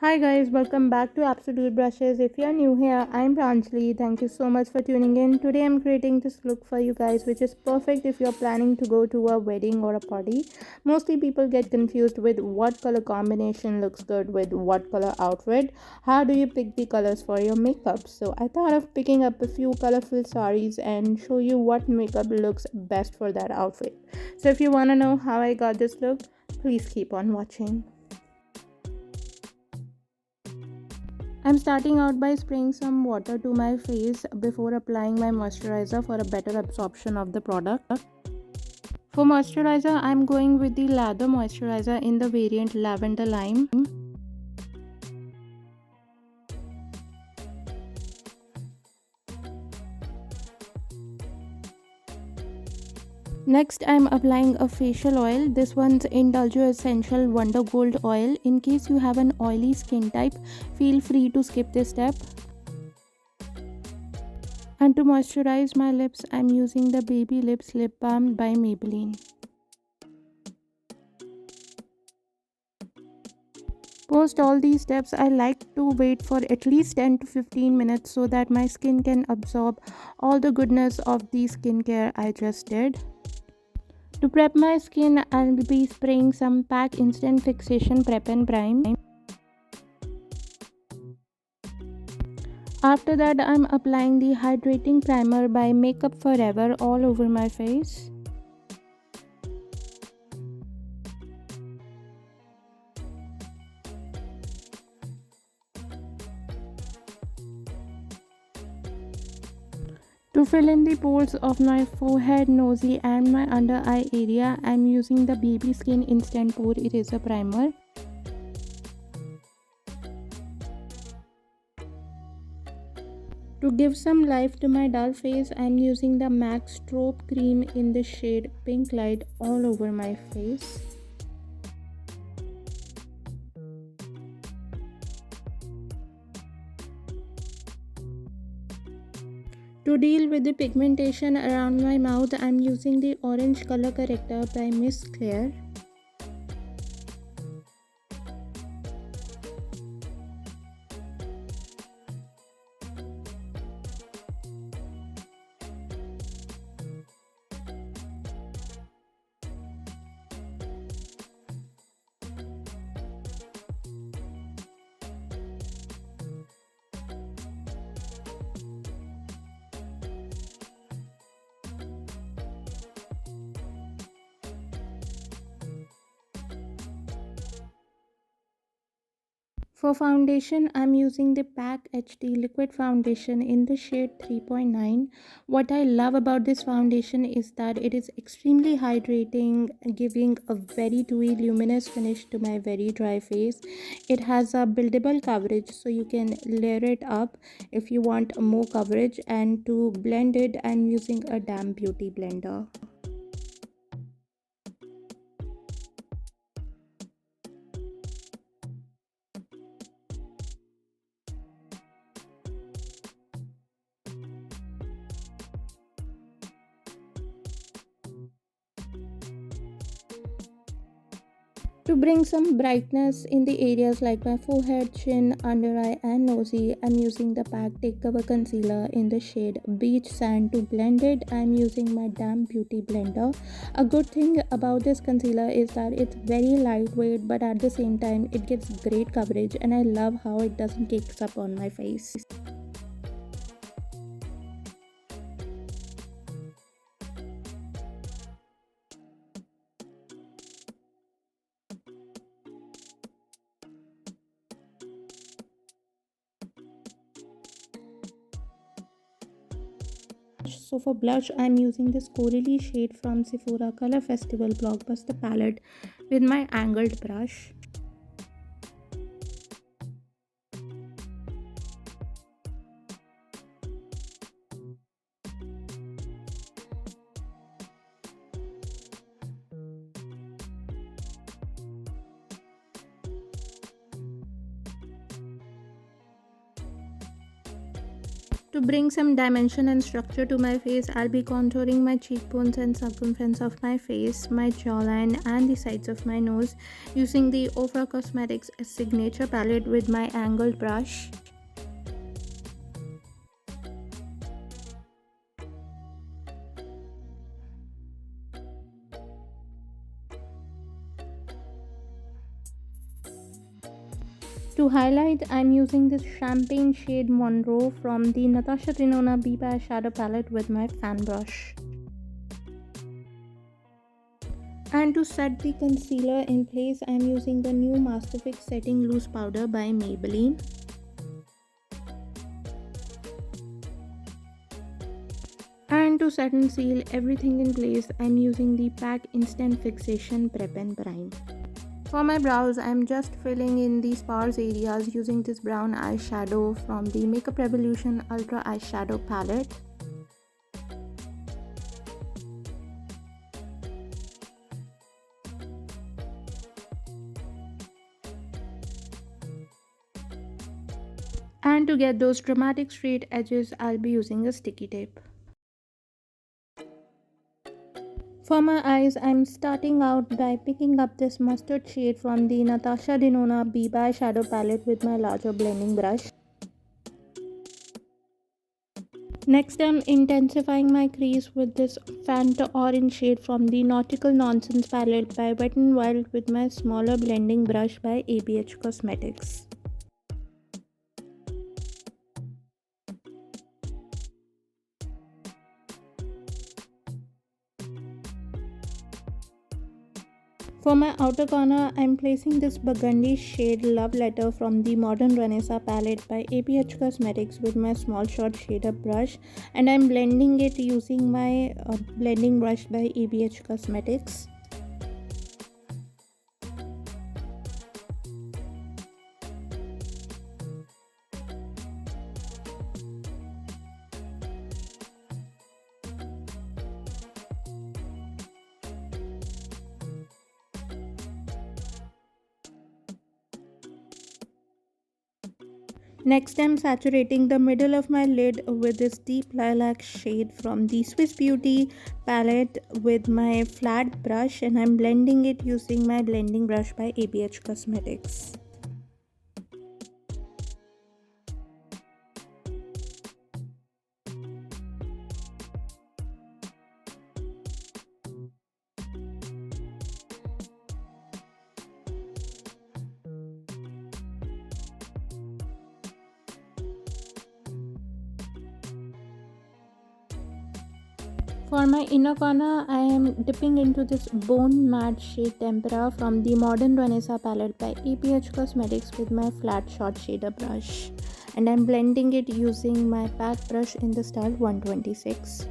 Hi guys, welcome back to Absolute Brushes. If you're new here, I'm Pranjali. Thank you so much for tuning in. Today I'm creating this look for you guys, which is perfect if you're planning to go to a wedding or a party. Mostly people get confused with what color combination looks good with what color outfit. How do you pick the colors for your makeup? So I thought of picking up a few colorful sarees and show you what makeup looks best for that outfit. So if you want to know how I got this look, please keep on watching. I'm starting out by spraying some water to my face before applying my moisturizer for a better absorption of the product. For moisturizer, I'm going with the Lather moisturizer in the variant Lavender Lime. Next, I'm applying a facial oil. This one's Indulge Essential Wonder Gold Oil. In case you have an oily skin type, feel free to skip this step. And to moisturize my lips, I'm using the Baby Lips Lip Balm by Maybelline. Post all these steps, I like to wait for at least 10 to 15 minutes so that my skin can absorb all the goodness of the skincare I just did. To prep my skin, I'll be spraying some PAC Instant Fixation Prep and Prime. After that, I'm applying the Hydrating Primer by Makeup Forever all over my face. To fill in the pores of my forehead, nose and my under eye area, I'm using the BB Skin Instant Pore Eraser Primer. To give some life to my dull face, I'm using the MAC Strobe Cream in the shade Pink Light all over my face. To deal with the pigmentation around my mouth, I'm using the Orange Color Corrector by Miss Claire. For foundation, I'm using the PAC HD Liquid Foundation in the shade 3.9. What I love about this foundation is that it is extremely hydrating, giving a very dewy luminous finish to my very dry face. It has a buildable coverage, so you can layer it up if you want more coverage. And to blend it, I'm using a Damn Beauty blender. To bring some brightness in the areas like my forehead, chin, under eye and nosy, I'm using the PAC Take Cover Concealer in the shade Beach Sand. To blend it, I'm using my Damn Beauty blender. A good thing about this concealer is that it's very lightweight, but at the same time it gives great coverage, and I love how it doesn't cakes up on my face. So for blush, I'm using this corally shade from Sephora Color Festival Blockbuster palette with my angled brush. To bring some dimension and structure to my face, I'll be contouring my cheekbones and circumference of my face, my jawline and the sides of my nose using the Ofra Cosmetics signature palette with my angled brush. To highlight, I'm using this champagne shade Monroe from the Natasha Denona Be By Shadow palette with my fan brush. And to set the concealer in place, I'm using the new Masterfix Setting Loose Powder by Maybelline. And to set and seal everything in place, I'm using the PAC Instant Fixation Prep and Prime. For my brows, I'm just filling in the sparse areas using this brown eyeshadow from the Makeup Revolution Ultra Eyeshadow Palette. And to get those dramatic straight edges, I'll be using a sticky tape. For my eyes, I'm starting out by picking up this mustard shade from the Natasha Denona Be By Shadow palette with my larger blending brush. Next, I'm intensifying my crease with this Fanta orange shade from the Nautical Nonsense palette by Wet n Wild with my smaller blending brush by ABH Cosmetics. For my outer corner, I'm placing this burgundy shade Love Letter from the Modern Renaissance palette by ABH Cosmetics with my small short shader brush, and I'm blending it using my blending brush by ABH Cosmetics. Next, I'm saturating the middle of my lid with this deep lilac shade from the Swiss Beauty palette with my flat brush, and I'm blending it using my blending brush by ABH Cosmetics. For my inner corner, I am dipping into this Bone Matte shade Tempera from the Modern Renaissance palette by ABH Cosmetics with my flat short shader brush, and I'm blending it using my PAC brush in the style 126.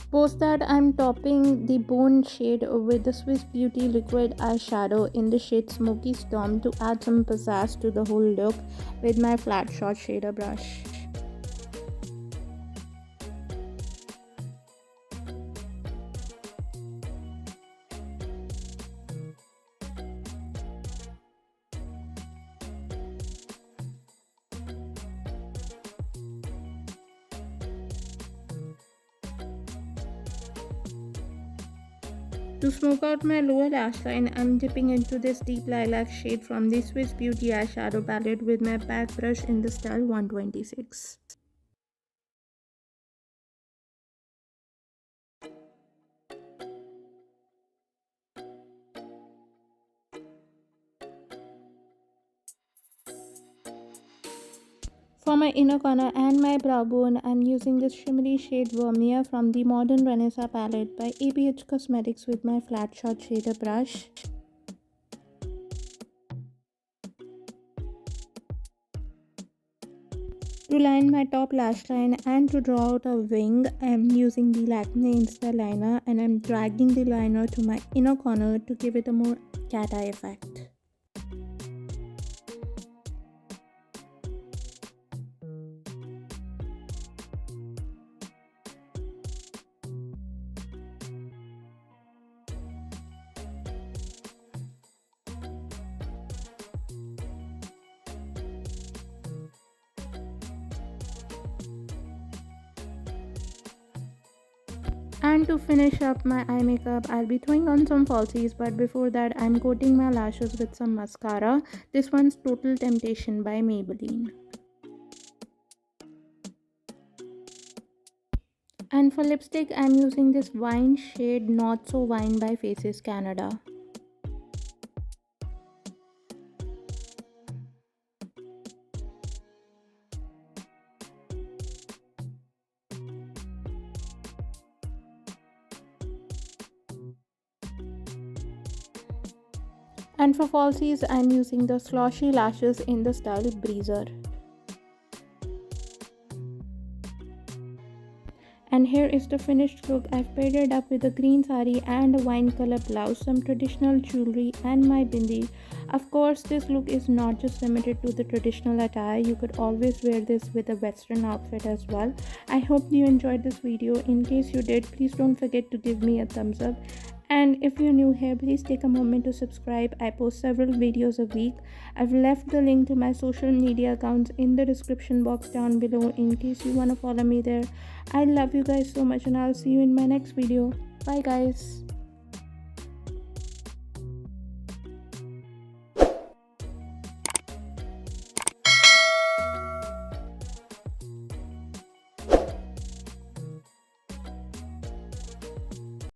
Post that, I'm topping the Bone shade with the Swiss Beauty liquid eyeshadow in the shade Smoky Storm to add some pizzazz to the whole look with my flat short shader brush. To smoke out my lower lash line, I'm dipping into this deep lilac shade from the Swiss Beauty eyeshadow palette with my PAC brush in the style 126. For my inner corner and my brow bone, I'm using this shimmery shade Vermeer from the Modern Renaissance palette by ABH Cosmetics with my flat short shader brush. To line my top lash line and to draw out a wing, I'm using the Lakme Insta liner, and I'm dragging the liner to my inner corner to give it a more cat eye effect. And to finish up my eye makeup, I'll be throwing on some falsies, but before that, I'm coating my lashes with some mascara. This one's Total Temptation by Maybelline. And for lipstick, I'm using this wine shade Not So Wine by Faces Canada. And for falsies, I'm using the Sloshy Lashes in the style Breezer. And here is the finished look. I've paired it up with a green sari and a wine color blouse, some traditional jewelry and my bindi. Of course, this look is not just limited to the traditional attire. You could always wear this with a western outfit as well. I hope you enjoyed this video. In case you did, please don't forget to give me a thumbs up. And if you're new here, please take a moment to subscribe. I post several videos a week. I've left the link to my social media accounts in the description box down below in case you want to follow me there. I love you guys so much, and I'll see you in my next video. Bye guys.